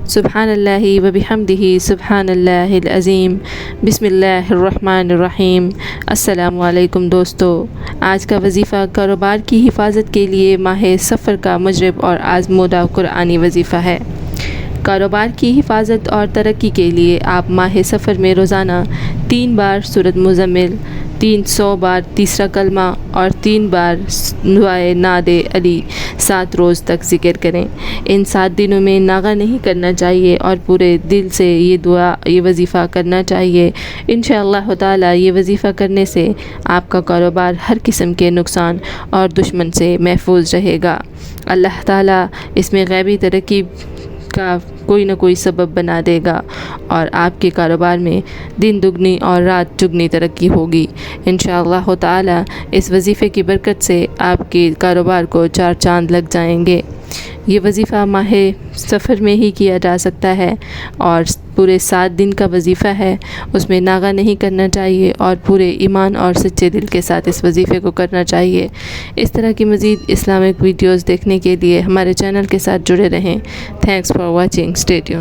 سبحان اللہ و بحمدہ سبحان اللہ العظیم بسم اللہ الرحمن الرحیم۔ السلام علیکم دوستو، آج کا وظیفہ کاروبار کی حفاظت کے لیے ماہ سفر کا مجرب اور آزمودہ قرآنی وظیفہ ہے۔ کاروبار کی حفاظت اور ترقی کے لیے آپ ماہ سفر میں روزانہ 3 بار سورۃ مزمل، 300 بار تیسرا کلمہ اور 3 بار دعائے نعت علی 7 روز تک ذکر کریں۔ ان 7 دنوں میں ناغہ نہیں کرنا چاہیے اور پورے دل سے یہ وظیفہ کرنا چاہیے۔ انشاءاللہ تعالی یہ وظیفہ کرنے سے آپ کا کاروبار ہر قسم کے نقصان اور دشمن سے محفوظ رہے گا۔ اللہ تعالی اس میں غیبی ترقی کا کوئی نہ کوئی سبب بنا دے گا اور آپ کے کاروبار میں دن دگنی اور رات چگنی ترقی ہوگی۔ انشاءاللہ تعالی اس وظیفے کی برکت سے آپ کے کاروبار کو 4 چاند لگ جائیں گے۔ یہ وظیفہ ماہ سفر میں ہی کیا جا سکتا ہے اور پورے 7 دن کا وظیفہ ہے، اس میں ناغہ نہیں کرنا چاہیے اور پورے ایمان اور سچے دل کے ساتھ اس وظیفے کو کرنا چاہیے۔ اس طرح کی مزید اسلامک ویڈیوز دیکھنے کے لیے ہمارے چینل کے ساتھ جڑے رہیں۔ Thanks for watching, stay tuned.